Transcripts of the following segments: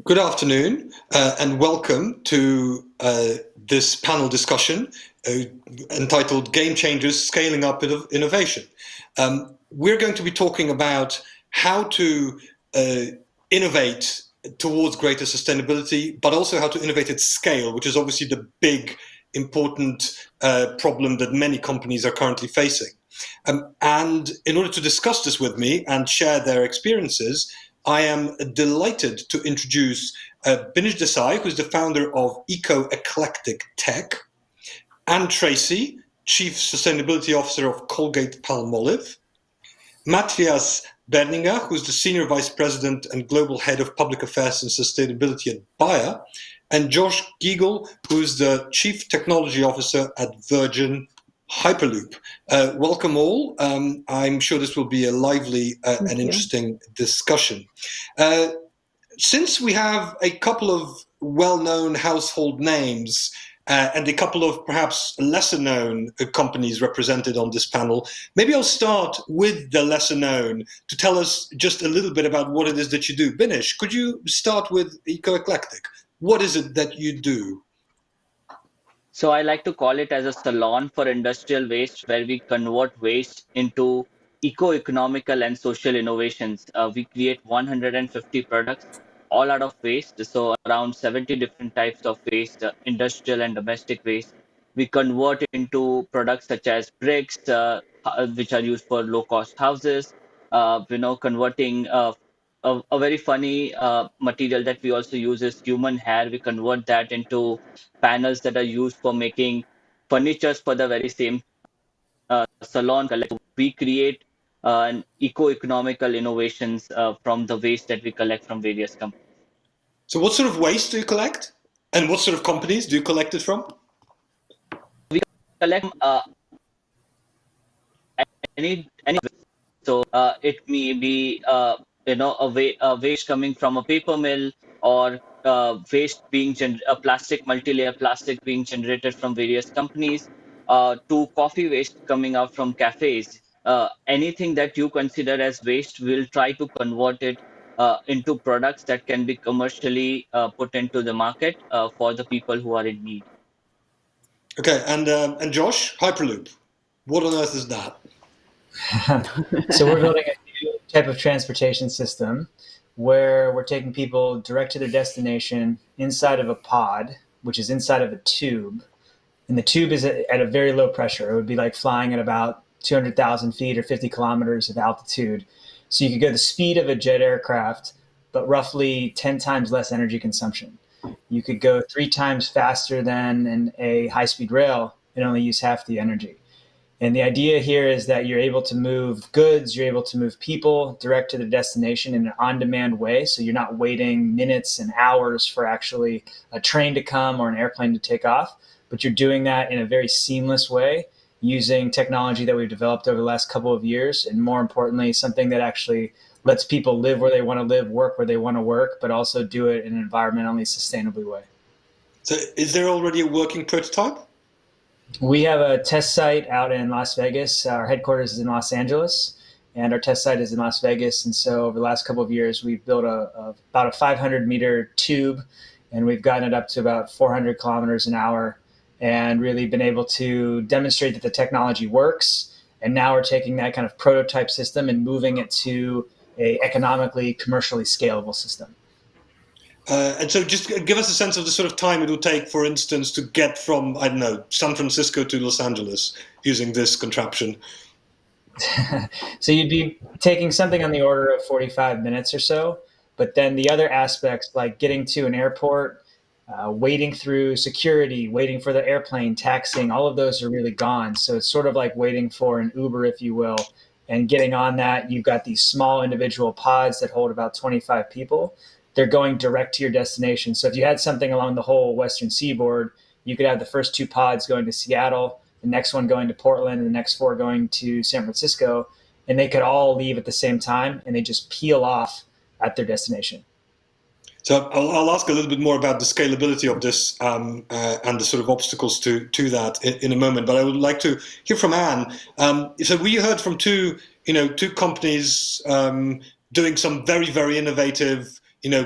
Good afternoon, and welcome to this panel discussion uh, entitled Game Changers Scaling Up Innovation. We're going to be talking about how to uh, innovate towards greater sustainability, but also how to innovate at scale, which is obviously the big, important problem that many companies are currently facing. And in order to discuss this with me and share their experiences, I am delighted to introduce Binish Desai, who's the founder of Eco Eclectic Tech, Anne Tracy, Chief Sustainability Officer of Colgate Palmolive, Matthias Berninger, who's the Senior Vice President and Global Head of Public Affairs and Sustainability at Bayer, and Josh Giegel, who's the Chief Technology Officer at Virgin Hyperloop. Welcome all. I'm sure this will be a lively and interesting discussion. Since we have a couple of well-known household names and a couple of perhaps lesser-known companies represented on this panel, maybe I'll start with the lesser-known to tell us just a little bit about what it is that you do. Binish, could you start with Eco Eclectic? What is it that you do? So I like to call it as a salon for industrial waste, where we convert waste into eco-economical and social innovations. We create 150 products all out of waste. So around 70 different types of waste, industrial and domestic waste. We convert into products such as bricks, which are used for low-cost houses. Converting a very funny material that we also use is human hair. We convert that into panels that are used for making furnitures for the very same salon collection. We create an eco-economical innovations from the waste that we collect from various companies. So what sort of waste do you collect? And what sort of companies do you collect it from? We collect any so it may be a waste coming from a paper mill or waste being a plastic multi-layer plastic being generated from various companies to coffee waste coming out from cafes. Anything that you consider as waste, we'll try to convert it into products that can be commercially put into the market for the people who are in need. Okay, and Josh, Hyperloop. What on earth is that? So we're building a new type of transportation system where we're taking people direct to their destination inside of a pod, which is inside of a tube. And the tube is at a very low pressure. It would be like flying at about 200,000 feet or 50 kilometers of altitude. So you could go the speed of a jet aircraft, but roughly 10 times less energy consumption. You could go 3 times faster than a high speed rail and only use half the energy. And the idea here is that you're able to move goods, you're able to move people direct to the destination in an on-demand way. So you're not waiting minutes and hours for actually a train to come or an airplane to take off, but you're doing that in a very seamless way using technology that we've developed over the last couple of years. And more importantly, something that actually lets people live where they want to live, work where they want to work, but also do it in an environmentally sustainably way. So is there already a working prototype? We have a test site out in Las Vegas. Our headquarters is in Los Angeles, and our test site is in Las Vegas. And so over the last couple of years, we've built about a 500-meter tube, and we've gotten it up to about 400 kilometers an hour, and really been able to demonstrate that the technology works. And now we're taking that kind of prototype system and moving it to a economically, commercially scalable system. And so just give us a sense of the sort of time it will take, for instance, to get from, I don't know, San Francisco to Los Angeles using this contraption. So you'd be taking something on the order of 45 minutes or so. But then the other aspects, like getting to an airport, waiting through security, waiting for the airplane, taxiing, all of those are really gone. So it's sort of like waiting for an Uber, if you will. And getting on that, you've got these small individual pods that hold about 25 people. They're going direct to your destination. So if you had something along the whole Western seaboard, you could have the first 2 pods going to Seattle, the next one going to Portland, and the next 4 going to San Francisco. And they could all leave at the same time, and they just peel off at their destination. So I'll ask a little bit more about the scalability of this and the sort of obstacles to that in a moment. But I would like to hear from Anne. So we heard from two companies doing some very, very innovative,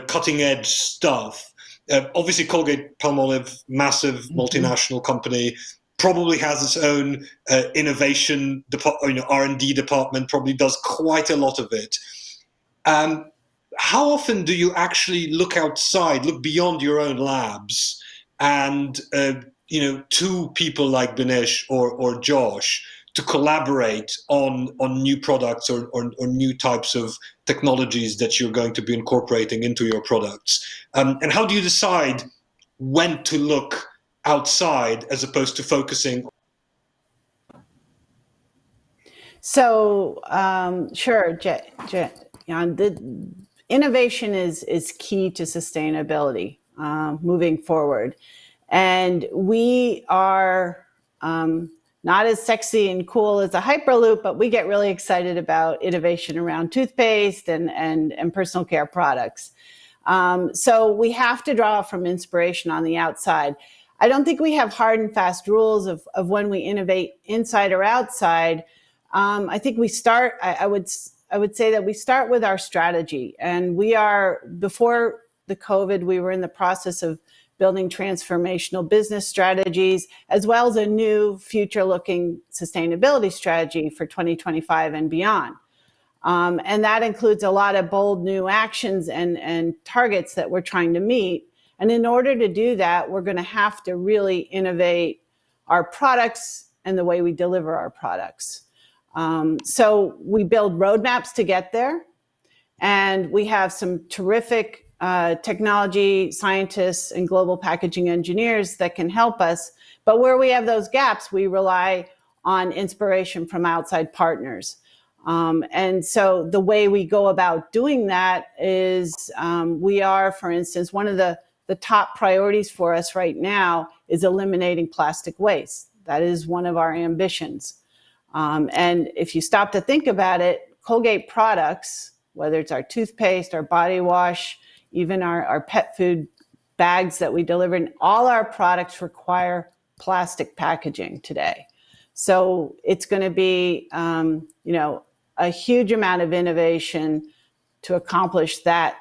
cutting edge stuff. Obviously, Colgate-Palmolive, massive multinational company, probably has its own innovation R&D department, probably does quite a lot of it. How often do you actually look outside, look beyond your own labs, and to people like Ganesh or Josh to collaborate on new products or new types of technologies that you're going to be incorporating into your products? And how do you decide when to look outside as opposed to focusing? So, sure, the innovation is key to sustainability moving forward. And we are not as sexy and cool as a Hyperloop, but we get really excited about innovation around toothpaste and personal care products. So we have to draw from inspiration on the outside. I don't think we have hard and fast rules of when we innovate inside or outside. I think we start, I would say that we start with our strategy. And before the COVID, we were in the process of building transformational business strategies, as well as a new future-looking sustainability strategy for 2025 and beyond. And that includes a lot of bold new actions and targets that we're trying to meet. And in order to do that, we're going to have to really innovate our products and the way we deliver our products. So we build roadmaps to get there. And we have some terrific technology scientists and global packaging engineers that can help us. But where we have those gaps, we rely on inspiration from outside partners. And so the way we go about doing that is we are, for instance, one of the top priorities for us right now is eliminating plastic waste. That is one of our ambitions. And if you stop to think about it, Colgate products, whether it's our toothpaste, our body wash, even our pet food bags that we deliver, and all our products require plastic packaging today. So it's going to be, a huge amount of innovation to accomplish that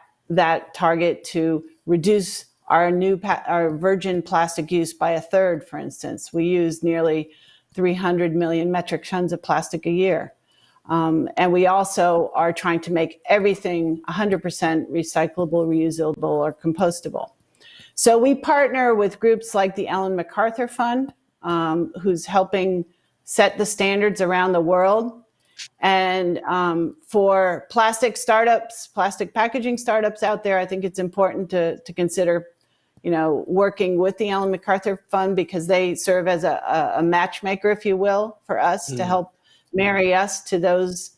target to reduce our virgin plastic use by a third, for instance. We use nearly 300 million metric tons of plastic a year. And we also are trying to make everything 100% recyclable, reusable, or compostable. So we partner with groups like the Ellen MacArthur Fund, who's helping set the standards around the world. And for plastic startups, plastic packaging startups out there, I think it's important to consider, working with the Ellen MacArthur Fund, because they serve as a matchmaker, if you will, for us to help marry us to those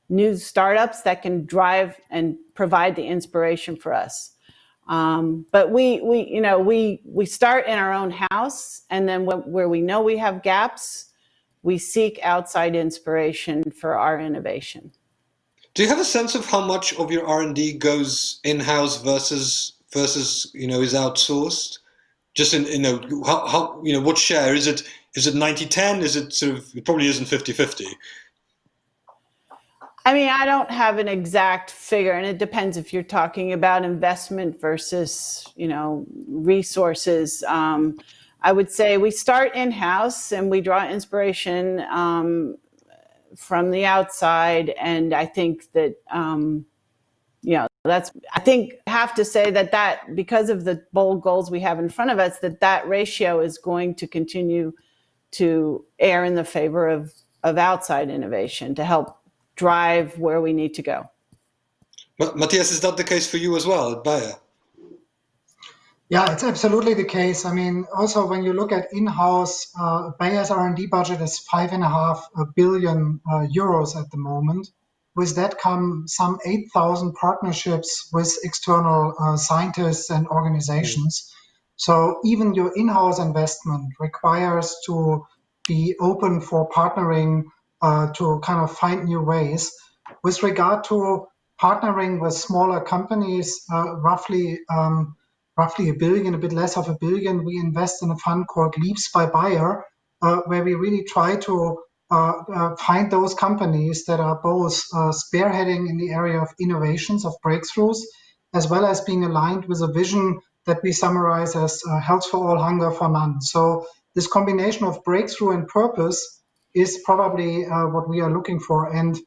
new startups that can drive and provide the inspiration for us. But we start in our own house, and then where we know we have gaps, we seek outside inspiration for our innovation. Do you have a sense of how much of your R&D goes in-house versus is outsourced? Just how what share is it? Is it 90-10? Is it sort of? It probably isn't 50-50. I mean, I don't have an exact figure, and it depends if you're talking about investment versus resources. I would say we start in-house and we draw inspiration from the outside, and I think that I have to say that because of the bold goals we have in front of us, that ratio is going to continue to err in the favor of outside innovation to help drive where we need to go. Matthias, is that the case for you as well at Bayer? Yeah, it's absolutely the case. I mean, also when you look at in-house, Bayer's R&D budget is 5.5 billion euros at the moment. With that come some 8,000 partnerships with external scientists and organizations. So even your in-house investment requires to be open for partnering to kind of find new ways. With regard to partnering with smaller companies, roughly $1 billion, a bit less of $1 billion, we invest in a fund called Leaps by Bayer, where we really try to find those companies that are both spearheading in the area of innovations, of breakthroughs, as well as being aligned with a vision that we summarize as health for all, hunger for none. So this combination of breakthrough and purpose is probably what we are looking for. And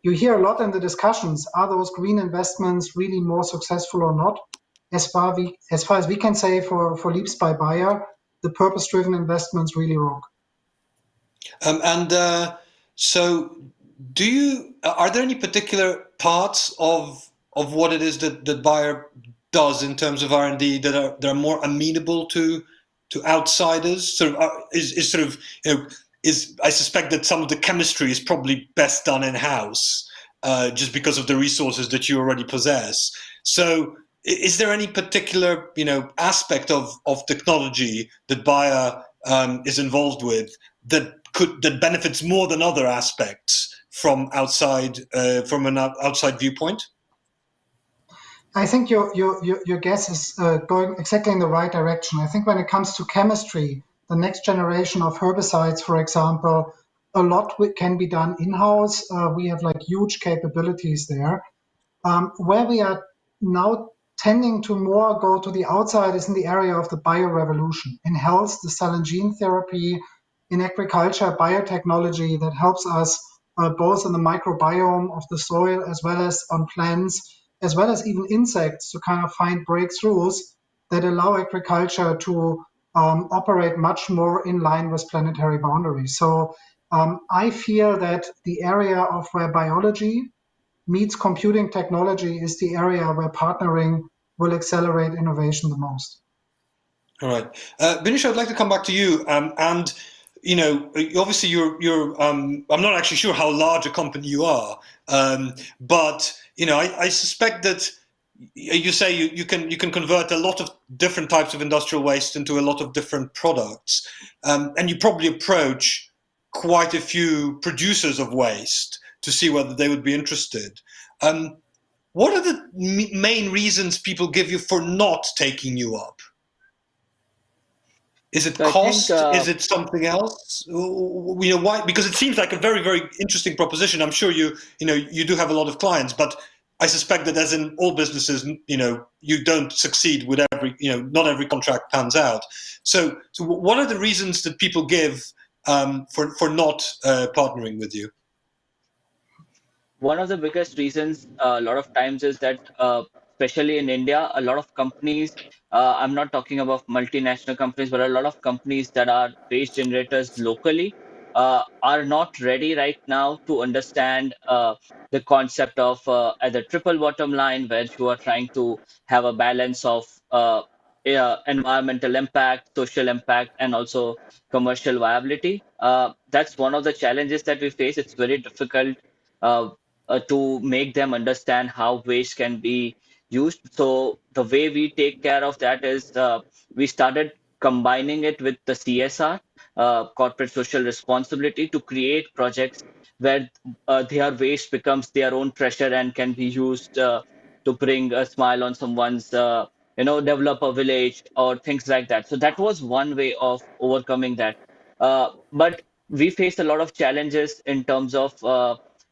you hear a lot in the discussions, are those green investments really more successful or not? As far as we can say for Leaps by Bayer, the purpose-driven investments really rock. So are there any particular parts of what it is that Bayer does in terms of R&D that are more amenable to outsiders? Sort of I suspect that some of the chemistry is probably best done in house, just because of the resources that you already possess. So is there any particular aspect of technology that Bayer is involved with that benefits more than other aspects from an outside viewpoint? I think your guess is going exactly in the right direction. I think when it comes to chemistry, the next generation of herbicides, for example, a lot can be done in-house. We have huge capabilities there. Where we are now tending to more go to the outside is in the area of the biorevolution. In health, the cell and gene therapy, in agriculture, biotechnology that helps us both in the microbiome of the soil as well as on plants, as well as even insects, to kind of find breakthroughs that allow agriculture to operate much more in line with planetary boundaries. So I feel that the area of where biology meets computing technology is the area where partnering will accelerate innovation the most. All right, Binish, I'd like to come back to you. And obviously, I'm not actually sure how large a company you are, but I suspect that you say you can convert a lot of different types of industrial waste into a lot of different products, and you probably approach quite a few producers of waste to see whether they would be interested. What are the main reasons people give you for not taking you up? Is it cost? Is it something else? Why? Because it seems like a very, very interesting proposition. I'm sure you do have a lot of clients, but I suspect that, as in all businesses, you don't succeed with not every contract pans out. So what are the reasons that people give for not partnering with you? One of the biggest reasons a lot of times is that, especially in India, a lot of companies, I'm not talking about multinational companies, but a lot of companies that are waste generators locally are not ready right now to understand the concept of either triple bottom line, where you are trying to have a balance of environmental impact, social impact, and also commercial viability. That's one of the challenges that we face. It's very difficult uh, to make them understand how waste can be used. So the way we take care of that is we started combining it with the CSR, corporate social responsibility, to create projects where their waste becomes their own treasure and can be used to bring a smile on someone's, develop a village or things like that. So that was one way of overcoming that. But we face a lot of challenges in terms of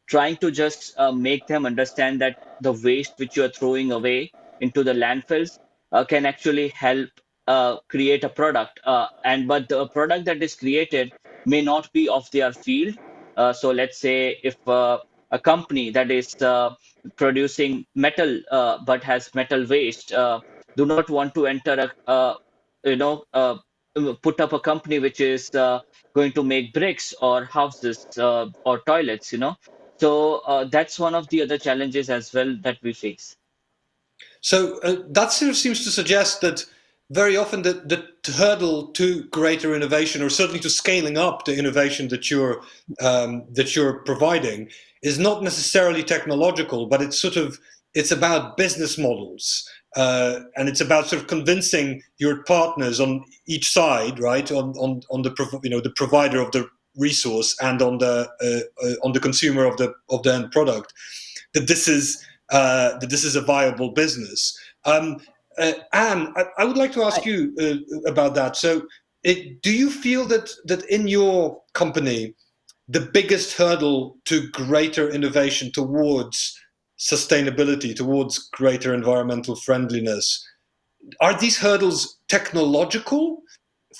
trying to just make them understand that the waste which you are throwing away into the landfills can actually help create a product. But the product that is created may not be of their field. So let's say if a company that is producing metal but has metal waste do not want to enter you know, uh, put up a company which is going to make bricks or houses or toilets, so that's one of the other challenges as well that we face. So that sort of seems to suggest that very often the hurdle to greater innovation, or certainly to scaling up the innovation that you're providing, is not necessarily technological, but it's about business models, and it's about sort of convincing your partners on each side, right, on the provider of the resource and on the consumer of the end product, that this is a viable business. Anne, I would like to ask you about that. So, do you feel that in your company, the biggest hurdle to greater innovation towards sustainability, towards greater environmental friendliness, are these hurdles technological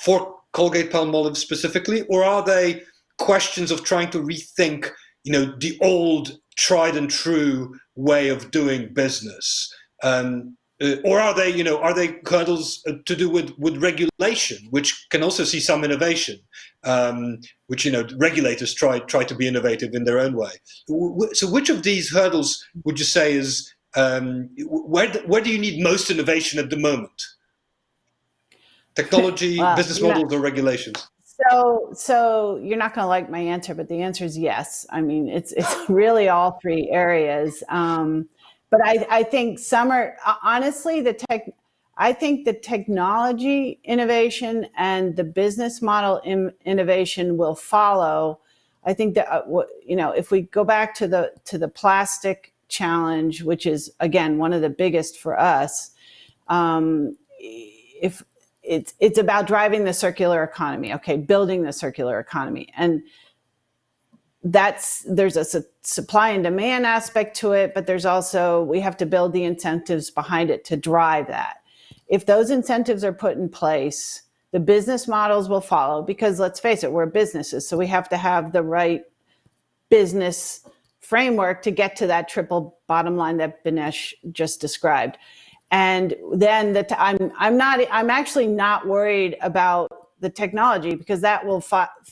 for Colgate-Palmolive specifically, or are they questions of trying to rethink, the old tried and true way of doing business? Or are they hurdles to do with regulation, which can also see some innovation, which regulators try to be innovative in their own way. So, which of these hurdles would you say is where do you need most innovation at the moment? Technology, business models, or regulations? So you're not going to like my answer, but the answer is yes. I mean, it's really all three areas. But I think some are honestly I think the technology innovation and the business model innovation will follow. I think that if we go back to the plastic challenge, which is again one of the biggest for us, if it's about driving the circular economy, building the circular economy, and there's a supply and demand aspect to it, but there's also, we have to build the incentives behind it to drive that. If those incentives are put in place, the business models will follow, because let's face it, we're businesses, so we have to have the right business framework to get to that triple bottom line that Banesh just described. And then I'm actually not worried about the technology, because that will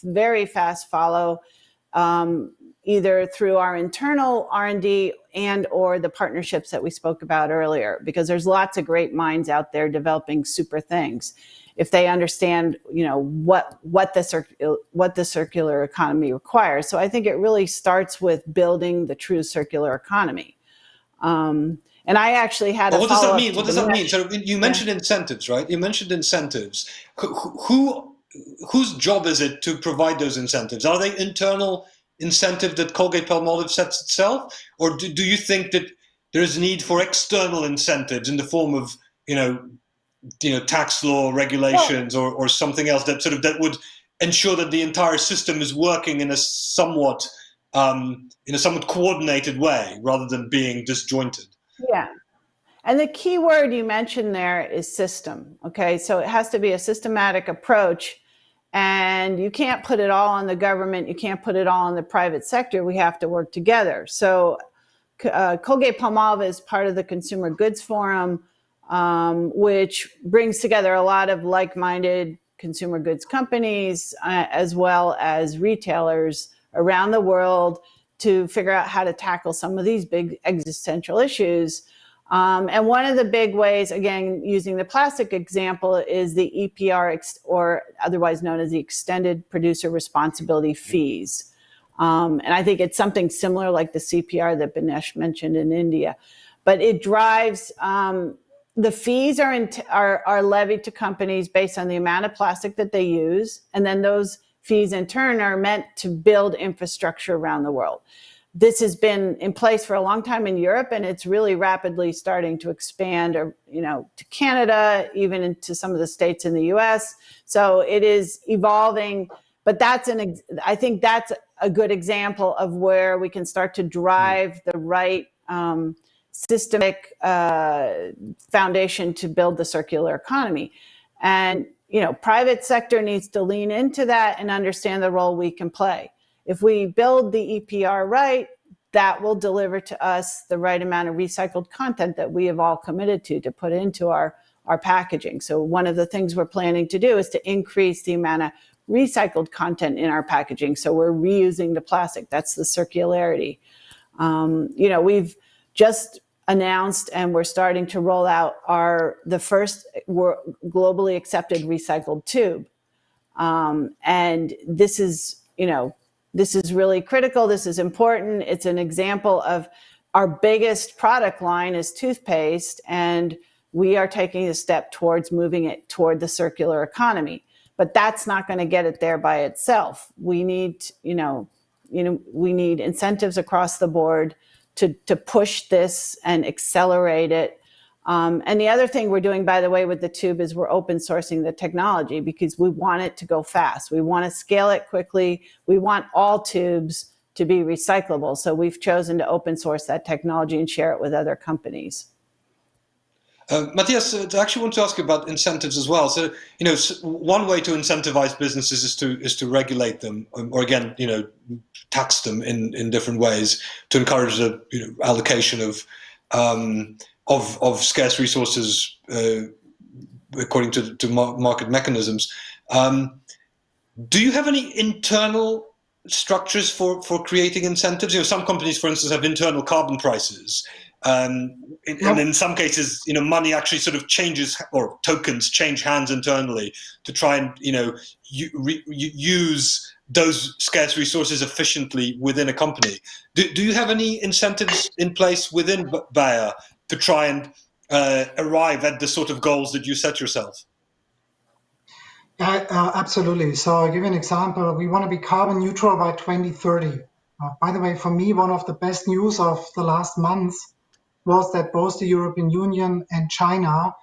very fast follow, either through our internal R&D and or the partnerships that we spoke about earlier, because there's lots of great minds out there developing super things if they understand what the circular economy requires. So I think it really starts with building the true circular economy. And I actually had a follow-up. What does that mean? So you mentioned incentives, right? You mentioned incentives. Whose job is it to provide those incentives? Are they internal incentive that Colgate-Palmolive sets itself, or do you think that there's need for external incentives in the form of tax law, regulations, or something else that would ensure that the entire system is working in a somewhat coordinated way rather than being disjointed? Yeah. And the key word you mentioned there is system. Okay. So it has to be a systematic approach, and you can't put it all on the government. You can't put it all on the private sector. We have to work together. So Colgate-Palmolive is part of the Consumer Goods Forum, which brings together a lot of like-minded consumer goods companies, as well as retailers around the world, to figure out how to tackle some of these big existential issues. And one of the big ways, again, using the plastic example, is the EPR, or otherwise known as the Extended Producer Responsibility fees. And I think it's something similar like the CPR that Banesh mentioned in India. But it drives, the fees are levied to companies based on the amount of plastic that they use. And then those fees in turn are meant to build infrastructure around the world. This has been in place for a long time in Europe, and it's really rapidly starting to expand, to Canada, even into some of the states in the US. So it is evolving, but I think that's a good example of where we can start to drive the right systemic foundation to build the circular economy. And private sector needs to lean into that and understand the role we can play. If we build the EPR right, that will deliver to us the right amount of recycled content that we have all committed to put into our packaging. So one of the things we're planning to do is to increase the amount of recycled content in our packaging. So we're reusing the plastic. That's the circularity. We've just announced, and we're starting to roll out the first globally accepted recycled tube. And this is really critical. This is important. It's an example of our biggest product line is toothpaste, and we are taking a step towards moving it toward the circular economy. But that's not going to get it there by itself. We need, we need incentives across the board to push this and accelerate it. And the other thing we're doing, by the way, with the tube is we're open sourcing the technology, because we want it to go fast. We want to scale it quickly. We want all tubes to be recyclable. So we've chosen to open source that technology and share it with other companies. Matthias, I actually want to ask you about incentives as well. So, one way to incentivize businesses is to regulate them, or again, tax them in different ways to encourage the allocation of scarce resources according to market mechanisms. Do you have any internal structures for creating incentives? Some companies, for instance, have internal carbon prices. And in some cases, money actually sort of changes, or tokens change hands internally to try and, use those scarce resources efficiently within a company. Do you have any incentives in place within Bayer to try and arrive at the sort of goals that you set yourself? Absolutely. So I'll give you an example. We want to be carbon neutral by 2030. By the way, for me, one of the best news of the last months was that both the European Union and China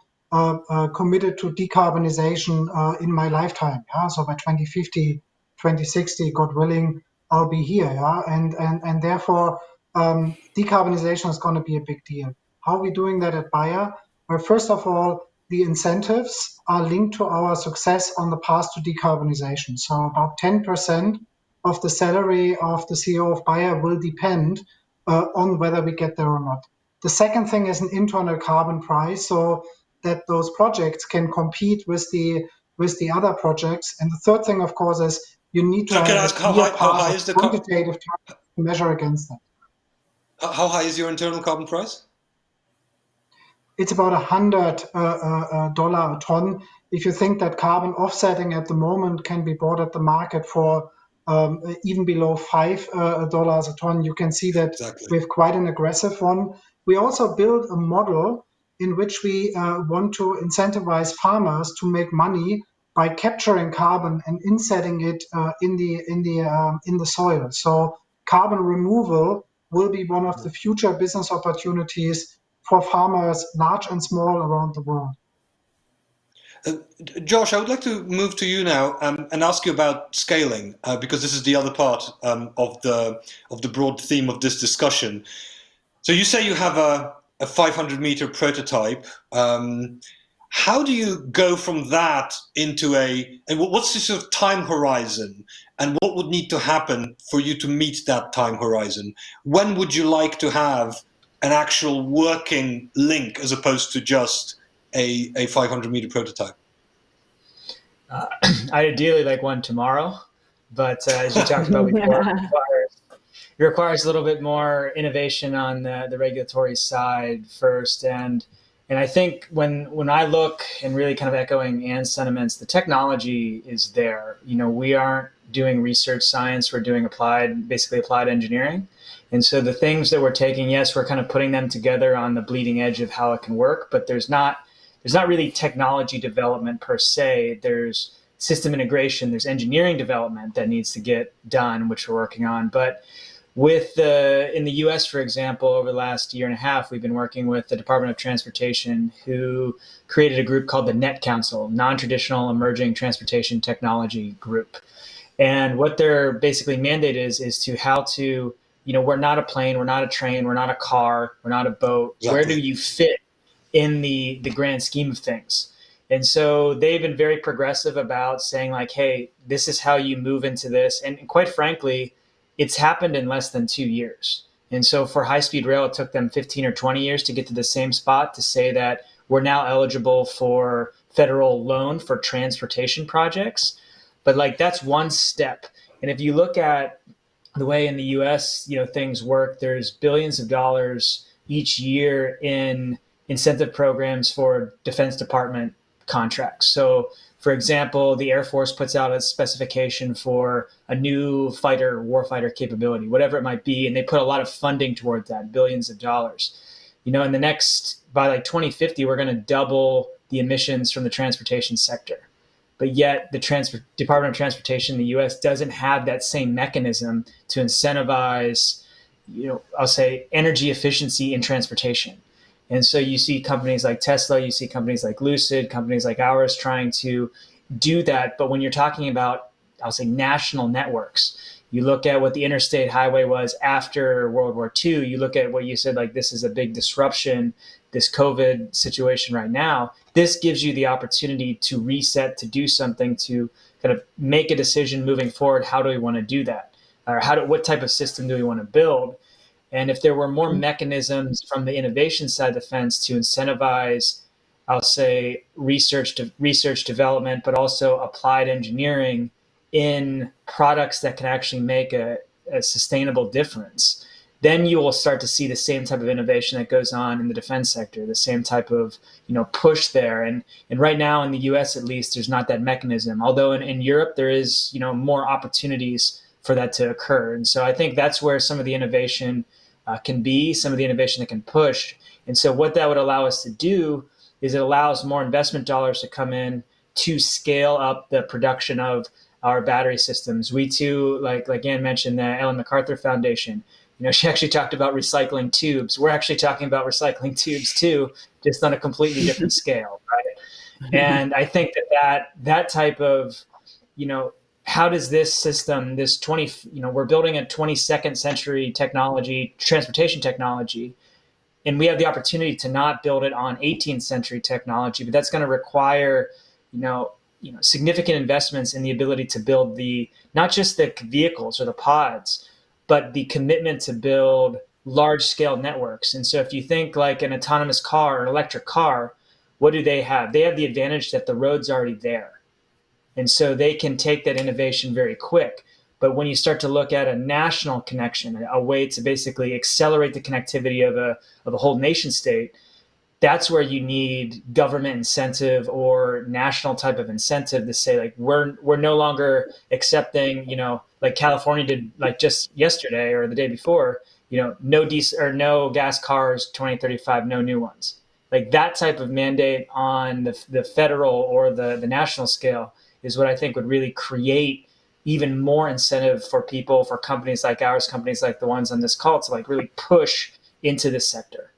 committed to decarbonization in my lifetime. Yeah? So by 2050, 2060, God willing, I'll be here. Yeah? And therefore, decarbonization is going to be a big deal. How are we doing that at Bayer? Well, first of all, the incentives are linked to our success on the path to decarbonization. So about 10% of the salary of the CEO of Bayer will depend on whether we get there or not. The second thing is an internal carbon price, so that those projects can compete with the other projects. And the third thing, of course, is you need to have a clear path of quantitative to measure against that. How high is your internal carbon price? It's about $100 a ton. If you think that carbon offsetting at the moment can be bought at the market for even below $5 a ton, you can see that we have quite an aggressive one. We also built a model in which we want to incentivize farmers to make money by capturing carbon and insetting it in the soil. So carbon removal will be one of the future business opportunities for farmers, large and small, around the world. Josh, I would like to move to you now and ask you about scaling, because this is the other part of the broad theme of this discussion. So you say you have a 500-meter prototype. How do you go from that into and what's the sort of time horizon, and what would need to happen for you to meet that time horizon? When would you like to have an actual working link as opposed to just a 500-meter prototype? I'd ideally like one tomorrow, but as you talked about before, it requires a little bit more innovation on the regulatory side first. And I think when I look, and really kind of echoing Anne's sentiments, the technology is there. We aren't doing research science, we're doing basically applied engineering. And so the things that we're taking, yes, we're kind of putting them together on the bleeding edge of how it can work, but there's not really technology development per se. There's system integration, there's engineering development that needs to get done, which we're working on. But in the US, for example, over the last year and a half, we've been working with the Department of Transportation, who created a group called the NET Council, Non-Traditional Emerging Transportation Technology Group. And what their basically mandate is to how to, we're not a plane, we're not a train, we're not a car, we're not a boat. Exactly. Where do you fit in the grand scheme of things? And so they've been very progressive about saying like, hey, this is how you move into this. And quite frankly, it's happened in less than 2 years. And so for high-speed rail, it took them 15 or 20 years to get to the same spot to say that we're now eligible for federal loan for transportation projects. But like, that's one step. And if you look at the way in the US, things work, there's billions of dollars each year in incentive programs for Defense Department contracts. So, for example, the Air Force puts out a specification for a new warfighter capability, whatever it might be, and they put a lot of funding towards that, billions of dollars. By like 2050, we're going to double the emissions from the transportation sector. But yet the Department of Transportation in the US doesn't have that same mechanism to incentivize, I'll say, energy efficiency in transportation. And so you see companies like Tesla, you see companies like Lucid, companies like ours trying to do that. But when you're talking about, I'll say, national networks, You look at what the interstate highway was after World War II. You look at what you said, like this is a big disruption, this COVID situation right now. This gives you the opportunity to reset, to do something, to kind of make a decision moving forward. How do we want to do that? Or what type of system do we want to build? And if there were more mechanisms from the innovation side of the fence to incentivize, I'll say, research development, but also applied engineering in products that can actually make a sustainable difference, then you will start to see the same type of innovation that goes on in the defense sector, the same type of push there. And right now in the U.S. at least, there's not that mechanism. Although in Europe there is more opportunities for that to occur. And so I think that's where some of the innovation can be, some of the innovation that can push. And so what that would allow us to do is it allows more investment dollars to come in to scale up the production of our battery systems. We too, like Anne mentioned, the Ellen MacArthur Foundation, she actually talked about recycling tubes. We're actually talking about recycling tubes too, just on a completely different scale, right? And I think that type of, how does this system, we're building a 22nd century technology, transportation technology, and we have the opportunity to not build it on 18th century technology, but that's going to require, significant investments in the ability to build not just the vehicles or the pods, but the commitment to build large scale networks. And so if you think like an autonomous car or an electric car, what do they have? They have the advantage that the road's already there. And so they can take that innovation very quick. But when you start to look at a national connection, a way to basically accelerate the connectivity of a whole nation state, that's where you need government incentive or national type of incentive to say, like, we're no longer accepting, like California did, like just yesterday or the day before, no diesel or no gas cars 2035, no new ones. Like that type of mandate on the federal or the national scale is what I think would really create even more incentive for people, for companies like ours, companies like the ones on this call, to like really push into this sector.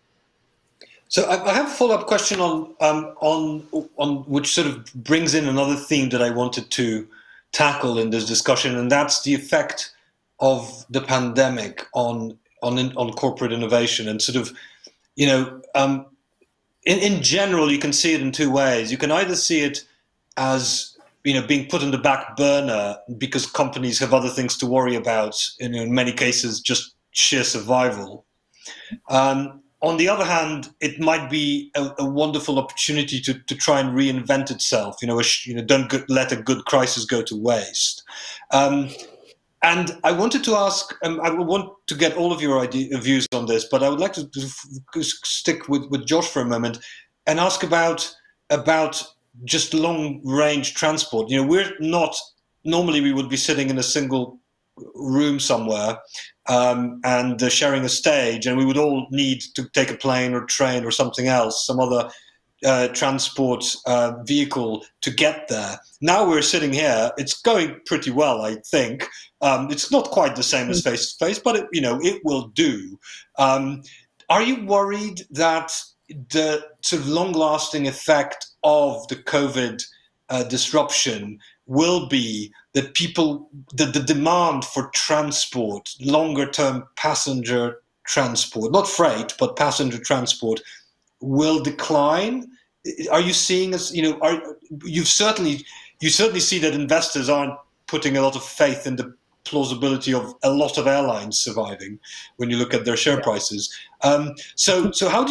So I have a follow-up question on which sort of brings in another theme that I wanted to tackle in this discussion, and that's the effect of the pandemic on corporate innovation. And sort of, in general, you can see it in two ways. You can either see it as being put on the back burner because companies have other things to worry about, in many cases just sheer survival. On the other hand, it might be a wonderful opportunity to try and reinvent itself. Don't let a good crisis go to waste. And I wanted to ask, I want to get all of your views on this, but I would like to stick with Josh for a moment and ask about just long-range transport. Normally we would be sitting in a single room somewhere and sharing a stage, and we would all need to take a plane or train or something else, some other transport vehicle to get there. Now we're sitting here. It's going pretty well, I think. It's not quite the same as face-to-face, but it will do. Are you worried that the sort of long-lasting effect of the COVID disruption will be that the demand for transport, longer-term passenger transport, not freight, but passenger transport, will decline? Are you seeing you certainly see that investors aren't putting a lot of faith in the plausibility of a lot of airlines surviving when you look at their share prices. So how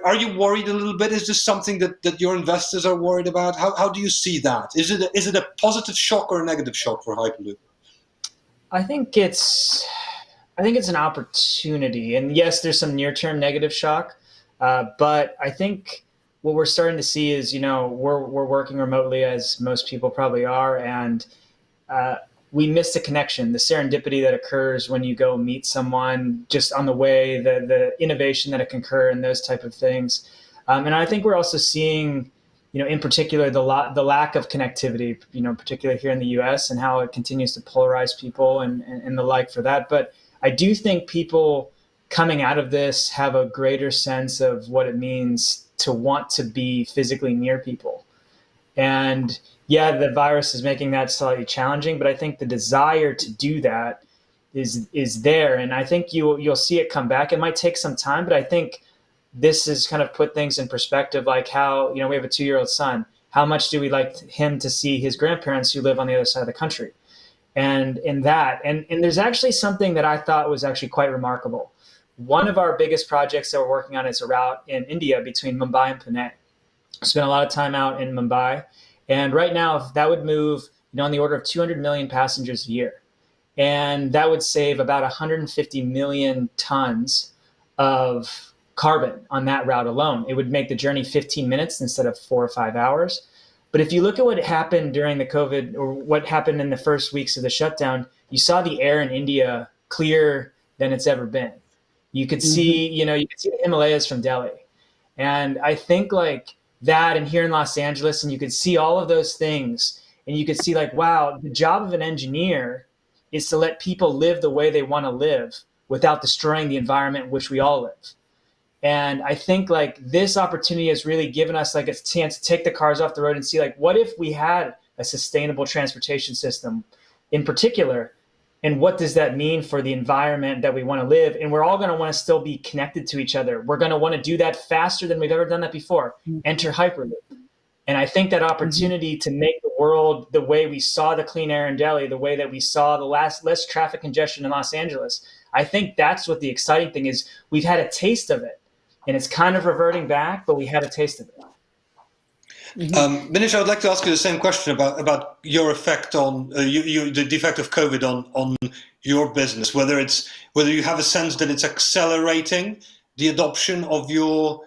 are you worried a little bit? Is this something that your investors are worried about? How do you see that? Is it a positive shock or a negative shock for Hyperloop? I think it's an opportunity, and yes, there's some near-term negative shock, but I think what we're starting to see is, we're working remotely, as most people probably are, and we miss the connection, the serendipity that occurs when you go meet someone just on the way, the innovation that can occur and those type of things. And I think we're also seeing, in particular, the lack of connectivity, particularly here in the US, and how it continues to polarize people and the like for that. But I do think people coming out of this have a greater sense of what it means to want to be physically near people. And yeah, the virus is making that slightly challenging, but I think the desire to do that is there, and I think you'll see it come back. It might take some time, but I think this has kind of put things in perspective, like how, you know, we have a 2-year-old son. How much do we like him to see his grandparents who live on the other side of the country? And in that, and there's actually something that I thought was actually quite remarkable. One of our biggest projects that we're working on is a route in India between Mumbai and Pune. Spent a lot of time out in Mumbai, and right now that would move, you know, on the order of 200 million passengers a year, and that would save about 150 million tons of carbon on that route alone. It would make the journey 15 minutes instead of 4 or 5 hours. But if you look at what happened during the COVID, or what happened in the first weeks of the shutdown, you saw the air in India clearer than it's ever been. You could see, you know, you could see the Himalayas from Delhi. And I think like that, and here in Los Angeles, and you could see all of those things, and you could see like, wow, the job of an engineer is to let people live the way they want to live without destroying the environment in which we all live. And I think like this opportunity has really given us like a chance to take the cars off the road and see like, what if we had a sustainable transportation system in particular, and what does that mean for the environment that we want to live? And we're all going to want to still be connected to each other. We're going to want to do that faster than we've ever done that before. Enter Hyperloop. And I think that opportunity to make the world the way we saw the clean air in Delhi, the way that we saw the less traffic congestion in Los Angeles, I think that's what the exciting thing is. We've had a taste of it, and it's kind of reverting back, but we had a taste of it. Manish, I would like to ask you the same question about your effect on the effect of COVID on your business. Whether you have a sense that it's accelerating the adoption of your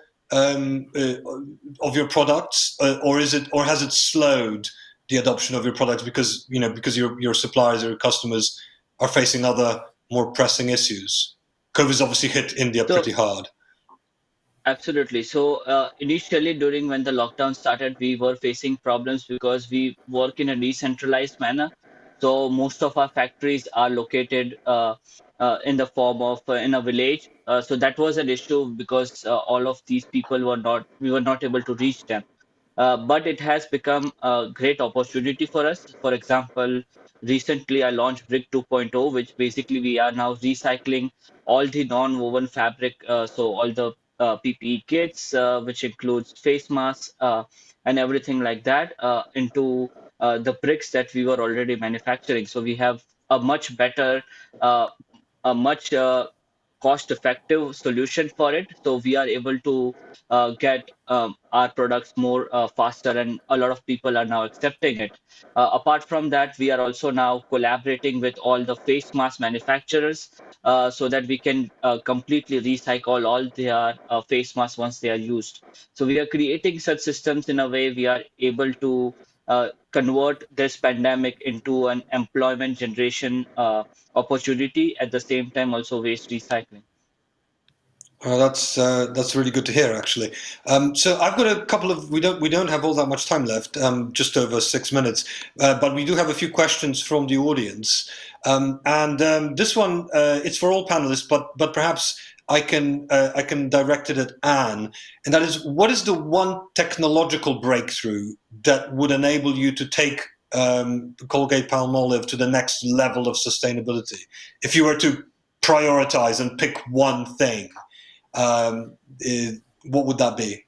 products, or has it slowed the adoption of your products because your suppliers or your customers are facing other more pressing issues? COVID's obviously hit India pretty hard. Absolutely. So initially, during when the lockdown started, we were facing problems because we work in a decentralized manner. So most of our factories are located in the form of in a village. So that was an issue because all of these people we were not able to reach them. But it has become a great opportunity for us. For example, recently I launched Brick 2.0, which basically we are now recycling all the non-woven fabric, so all the PPE kits, which includes face masks and everything like that, into the bricks that we were already manufacturing. So we have a much better, a much cost-effective solution for it. So we are able to get our products more faster, and a lot of people are now accepting it. Apart from that, we are also now collaborating with all the face mask manufacturers so that we can completely recycle all their face masks once they are used. So we are creating such systems in a way we are able to convert this pandemic into an employment generation opportunity, at the same time also waste recycling. That's really good to hear, actually. So I've got a couple of we don't have all that much time left, just over 6 minutes, but we do have a few questions from the audience, and this one it's for all panelists, but perhaps I can direct it at Anne, and that is, what is the one technological breakthrough that would enable you to take Colgate-Palmolive to the next level of sustainability? If you were to prioritize and pick one thing, what would that be?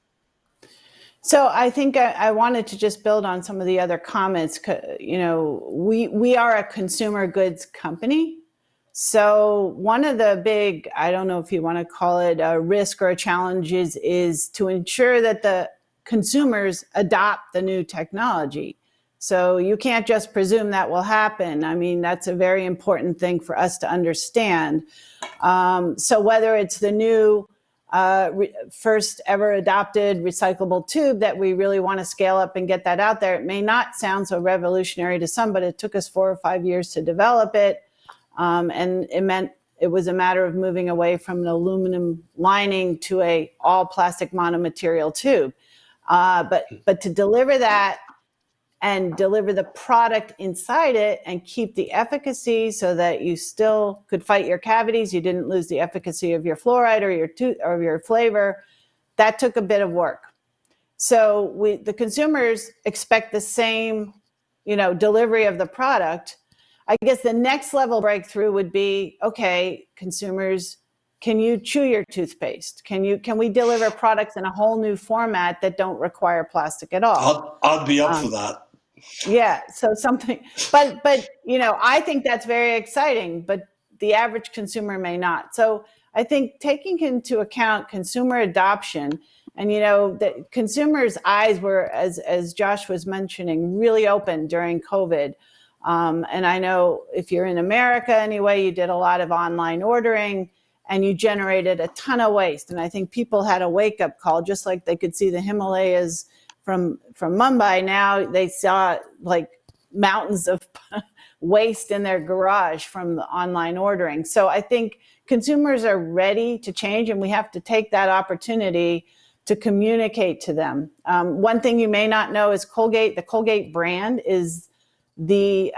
So I think I wanted to just build on some of the other comments. You know, we are a consumer goods company. So one of the big, I don't know if you want to call it a risk or a challenge, is to ensure that the consumers adopt the new technology. So you can't just presume that will happen. I mean, that's a very important thing for us to understand. So whether it's the new first ever adopted recyclable tube that we really want to scale up and get that out there, it may not sound so revolutionary to some, but it took us 4 or 5 years to develop it. And it was a matter of moving away from an aluminum lining to a all plastic monomaterial tube. But to deliver that and deliver the product inside it and keep the efficacy so that you still could fight your cavities, you didn't lose the efficacy of your fluoride or your flavor, that took a bit of work. So the consumers expect the same delivery of the product. I guess the next level breakthrough would be, okay, consumers, can you chew your toothpaste? Can we deliver products in a whole new format that don't require plastic at all? I'd be up for that. Yeah, so something, but I think that's very exciting, but the average consumer may not. So I think taking into account consumer adoption, and the consumers' eyes were, as Josh was mentioning, really open during COVID. And I know if you're in America anyway, you did a lot of online ordering and you generated a ton of waste. And I think people had a wake-up call, just like they could see the Himalayas from Mumbai. Now they saw like mountains of waste in their garage from the online ordering. So I think consumers are ready to change, and we have to take that opportunity to communicate to them. One thing you may not know is Colgate. The Colgate brand is the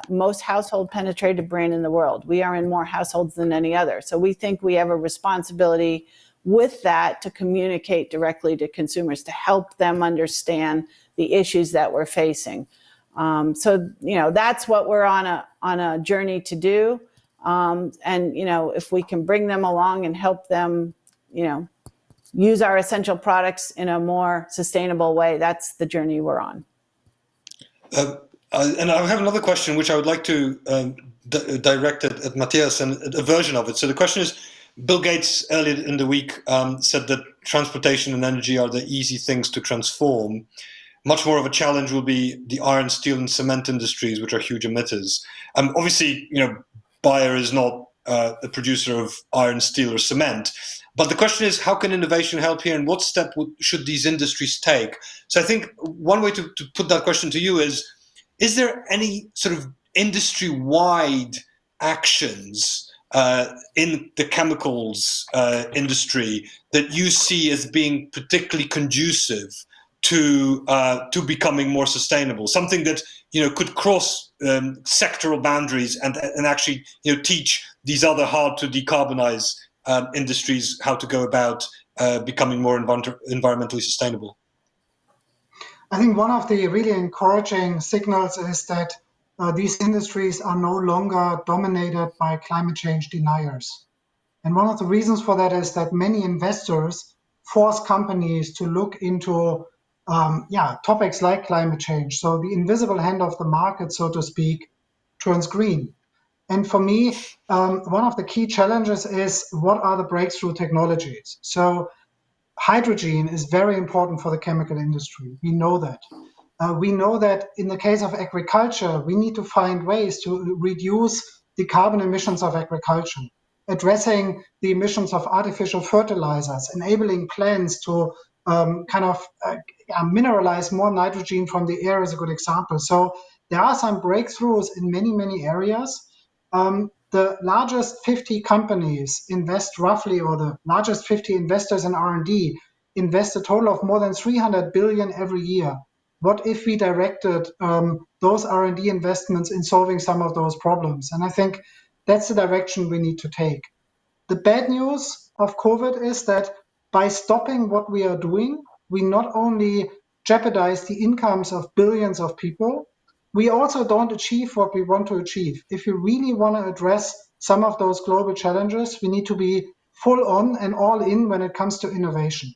most household penetrated brand in the world. We are in more households than any other. So we think we have a responsibility with that to communicate directly to consumers, to help them understand the issues that we're facing. So that's what we're on a journey to do. And if we can bring them along and help them, use our essential products in a more sustainable way, that's the journey we're on. And I have another question, which I would like to direct at Matthias, and a version of it. So the question is, Bill Gates earlier in the week said that transportation and energy are the easy things to transform. Much more of a challenge will be the iron, steel, and cement industries, which are huge emitters. Obviously, Bayer is not a producer of iron, steel, or cement. But the question is, how can innovation help here, and what step should these industries take? So I think one way to put that question to you is there any sort of industry-wide actions in the chemicals industry that you see as being particularly conducive to becoming more sustainable? Something that could cross sectoral boundaries and actually teach these other hard to decarbonize industries how to go about becoming more environmentally sustainable. I think one of the really encouraging signals is that these industries are no longer dominated by climate change deniers. And one of the reasons for that is that many investors force companies to look into topics like climate change. So the invisible hand of the market, so to speak, turns green. And for me, one of the key challenges is, what are the breakthrough technologies? So hydrogen is very important for the chemical industry. We know that. We know that in the case of agriculture, we need to find ways to reduce the carbon emissions of agriculture, addressing the emissions of artificial fertilizers, enabling plants to mineralize more nitrogen from the air is a good example. So there are some breakthroughs in many, many areas. The largest 50 companies invest roughly, or the largest 50 investors in R&D invest a total of more than 300 billion every year. What if we directed those R&D investments in solving some of those problems? And I think that's the direction we need to take. The bad news of COVID is that by stopping what we are doing, we not only jeopardize the incomes of billions of people, we also don't achieve what we want to achieve. If you really want to address some of those global challenges, we need to be full on and all in when it comes to innovation.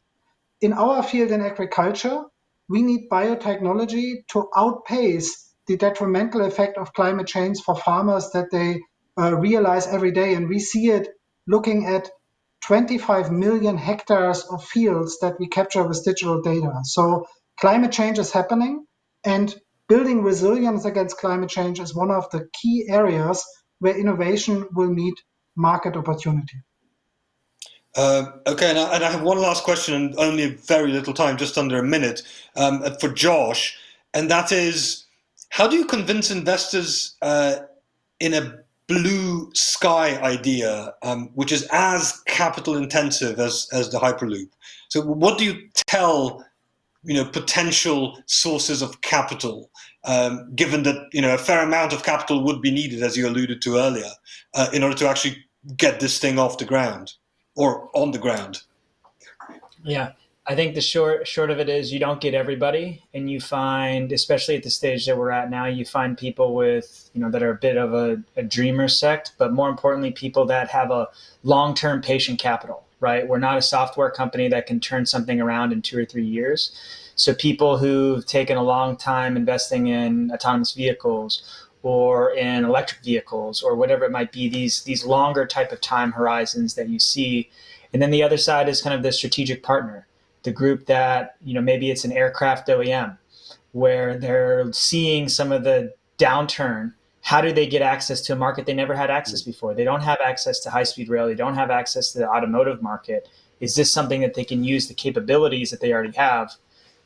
In our field in agriculture, we need biotechnology to outpace the detrimental effect of climate change for farmers that they realize every day. And we see it looking at 25 million hectares of fields that we capture with digital data. So climate change is happening, and building resilience against climate change is one of the key areas where innovation will meet market opportunity. Okay, and I have one last question, and only a very little time, just under a minute, for Josh, and that is, how do you convince investors in a blue sky idea, which is as capital intensive as the Hyperloop? So what do you tell potential sources of capital, given that a fair amount of capital would be needed, as you alluded to earlier, in order to actually get this thing off the ground or on the ground? Yeah, I think the short of it is you don't get everybody, and you find, especially at the stage that we're at now, you find people with, that are a bit of a dreamer sect, but more importantly, people that have a long-term patient capital, right? We're not a software company that can turn something around in 2 or 3 years. So people who've taken a long time investing in autonomous vehicles or in electric vehicles or whatever it might be, these longer type of time horizons that you see. And then the other side is kind of the strategic partner, the group that, maybe it's an aircraft OEM where they're seeing some of the downturn. How do they get access to a market they never had access before? They don't have access to high-speed rail. They don't have access to the automotive market. Is this something that they can use the capabilities that they already have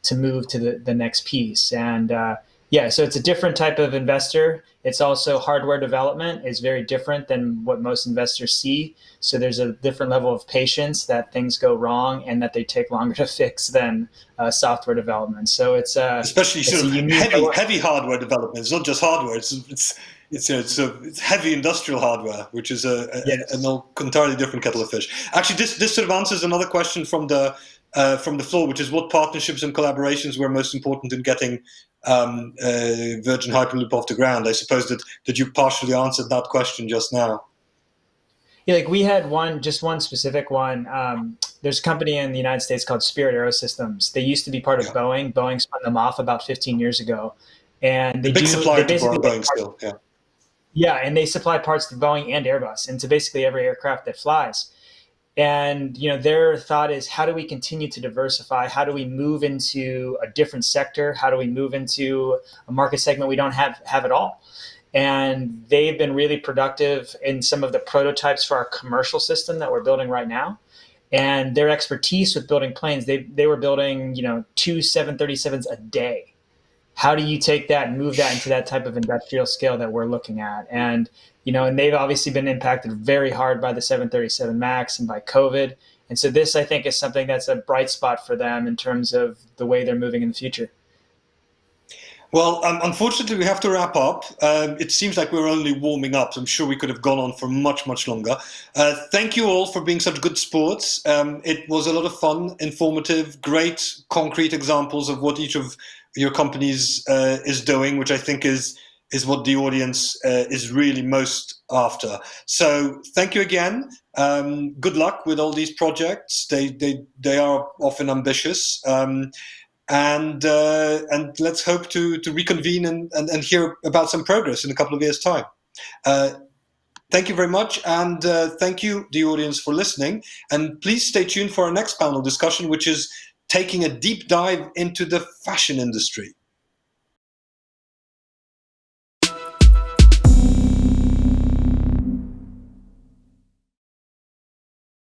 to move to the next piece? And so it's a different type of investor. It's also hardware development is very different than what most investors see. So there's a different level of patience that things go wrong and that they take longer to fix than software development. So it's especially it's sort a of unique heavy hardware development. It's not just hardware. It's heavy industrial hardware, which is an entirely different kettle of fish. Actually, this sort of answers another question from the floor, which is what partnerships and collaborations were most important in getting Virgin Hyperloop off the ground. I suppose that you partially answered that question just now. Yeah, like we had one specific one. There's a company in the United States called Spirit AeroSystems. They used to be part of Boeing. Boeing spun them off about 15 years ago, and they big supplier to basically Boeing still. Yeah. Yeah, and they supply parts to Boeing and Airbus, and to basically every aircraft that flies. And their thought is, how do we continue to diversify? How do we move into a different sector? How do we move into a market segment we don't have at all? And they've been really productive in some of the prototypes for our commercial system that we're building right now. And their expertise with building planes, they were building 2 737s a day. How do you take that and move that into that type of industrial scale that we're looking at? And and they've obviously been impacted very hard by the 737 MAX and by COVID. And so this, I think, is something that's a bright spot for them in terms of the way they're moving in the future. Well, unfortunately, we have to wrap up. It seems like we're only warming up. I'm sure we could have gone on for much, much longer. Thank you all for being such good sports. It was a lot of fun, informative, great, concrete examples of what each of your companies is doing, which I think is what the audience is really most after. So thank you again. Good luck with all these projects. They are often ambitious. And let's hope to reconvene and hear about some progress in a couple of years' time. Thank you very much, and thank you, the audience, for listening. And please stay tuned for our next panel discussion, which is taking a deep dive into the fashion industry.